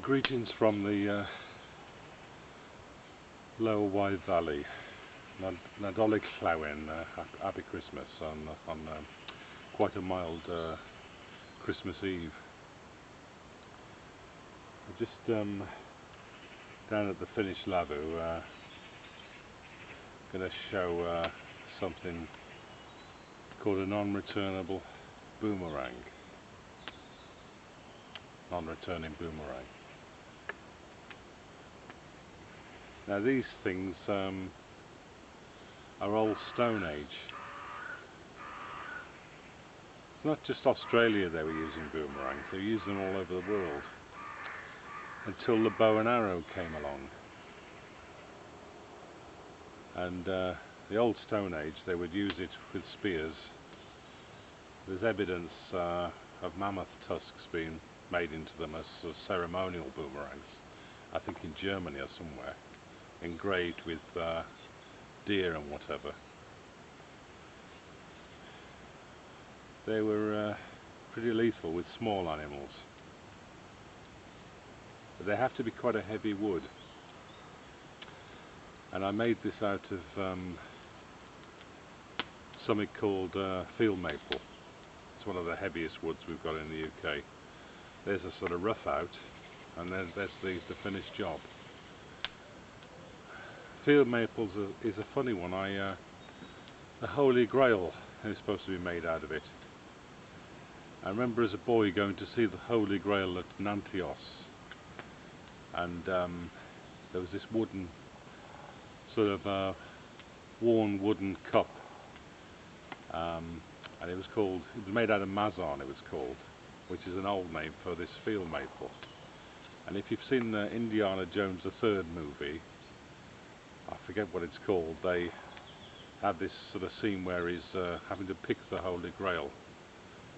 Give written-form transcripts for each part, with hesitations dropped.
Greetings from the Lower Wye Valley. Nadolig Llawen, happy Christmas on quite a mild Christmas Eve. We're just down at the finished lavu, going to show something called a non-returnable boomerang. Non-returning boomerang. Now these things are old Stone Age. It's not just Australia they were using boomerangs, they used them all over the world until the bow and arrow came along. And the old Stone Age they would use it with spears. There's evidence of mammoth tusks being made into them as ceremonial boomerangs, I think in Germany or somewhere, engraved with deer and whatever. They were pretty lethal with small animals, but they have to be quite a heavy wood, and I made this out of something called field maple. It's one of the heaviest woods we've got in the UK. There's a sort of rough out, and then there's the finished job. Field maples is a funny one. The Holy Grail is supposed to be made out of it. I remember as a boy going to see the Holy Grail at Nantios, and there was this wooden, sort of worn wooden cup, and it was made out of mazon, it was called, which is an old name for this field maple. And if you've seen the Indiana Jones III movie, I forget what it's called, they have this sort of scene where he's having to pick the Holy Grail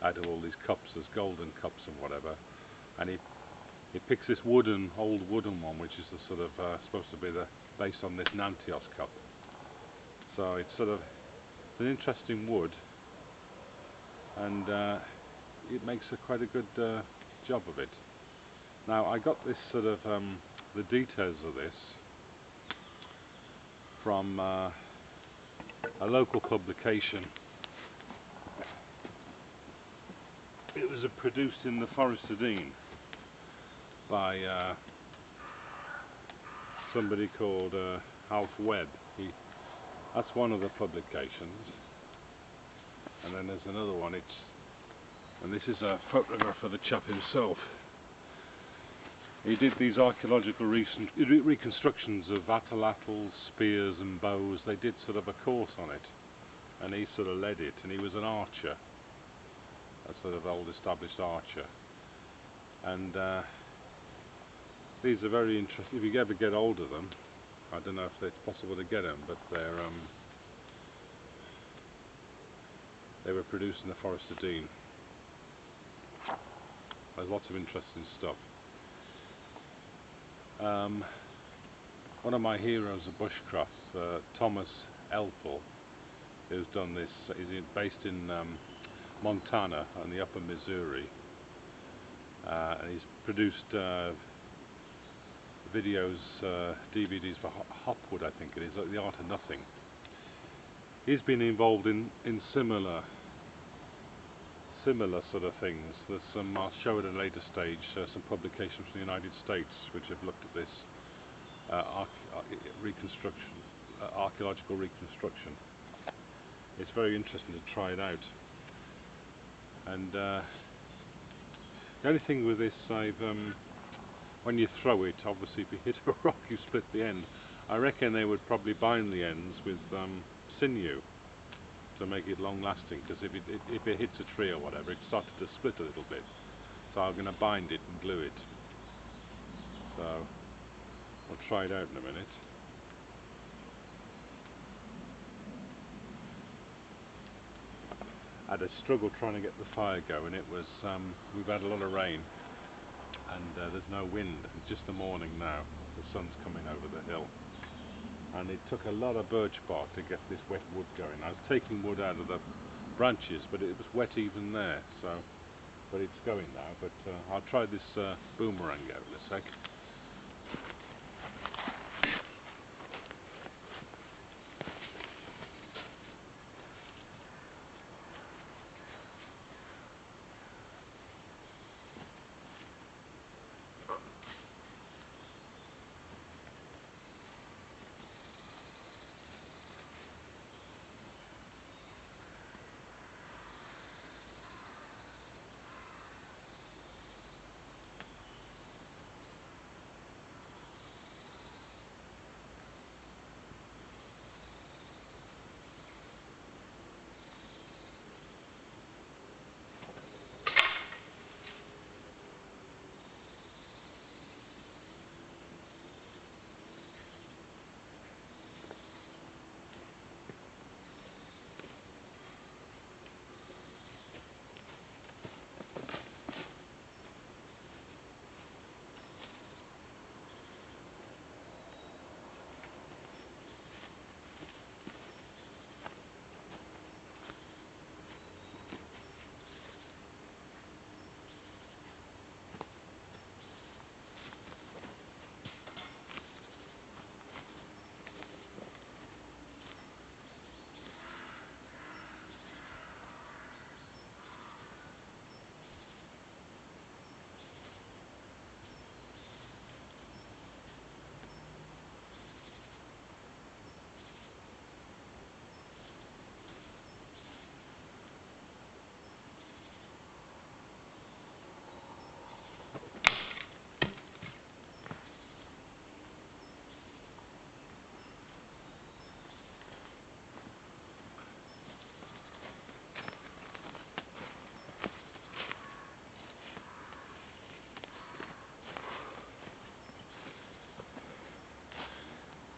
out of all these cups, there's golden cups and whatever, and he picks this old wooden one, which is the sort of supposed to be based on this Nantios cup. So it's sort of an interesting wood, and it makes quite a good job of it. Now I got this sort of the details of this from a local publication. It was produced in the Forest of Dean by somebody called Alf Web. That's one of the publications, and then there's another one. And this is a photograph of the chap himself. He did these archaeological reconstructions of atlatls, spears and bows. They did sort of a course on it, and he sort of led it, and he was an archer, a sort of old established archer. And these are very interesting. If you ever get hold of them, I don't know if it's possible to get them, but they were produced in the Forest of Dean. There's lots of interesting stuff. One of my heroes of bushcraft, Thomas Elpel, who's done this, is based in Montana and the upper Missouri, and he's produced videos, DVDs for Hopwood, I think it is, like The Art of Nothing. He's been involved in similar sort of things. There's some, I'll show at a later stage, some publications from the United States which have looked at this archaeological reconstruction. It's very interesting to try it out. And the only thing with this, when you throw it, obviously if you hit a rock you split the end. I reckon they would probably bind the ends with sinew to make it long lasting, because if it hits a tree or whatever, it started to split a little bit. So I'm going to bind it and glue it. So I'll try it out in a minute. I had a struggle trying to get the fire going. It was we've had a lot of rain, and there's no wind. It's just the morning now. The sun's coming over the hill. And it took a lot of birch bark to get this wet wood going. I was taking wood out of the branches, but it was wet even there, so but it's going now. But I'll try this boomerang out in a sec.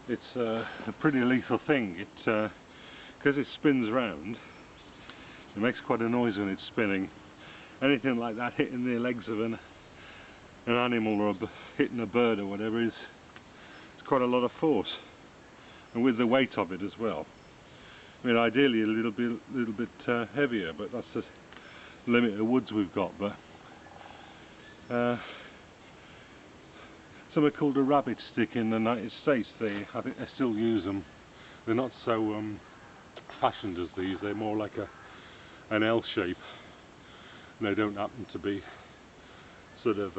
It's a pretty lethal thing. Because it spins round, it makes quite a noise when it's spinning. Anything like that hitting the legs of an animal or hitting a bird or whatever it's quite a lot of force, and with the weight of it as well. I mean, ideally a little bit heavier, but that's the limit of woods we've got. But something called a rabbit stick in the United States, I think they still use them. They're not so fashioned as these, they're more like an L shape, and they don't happen to be sort of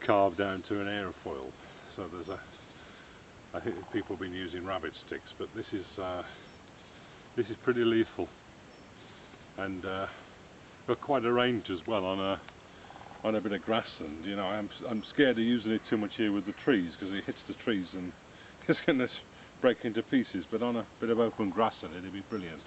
carved down to an airfoil. So there's I think people have been using rabbit sticks, but this is pretty lethal, and got quite a range as well on a bit of grassland. You know, I'm scared of using it too much here with the trees, because it hits the trees and it's going to break into pieces, but on a bit of open grassland it'd be brilliant.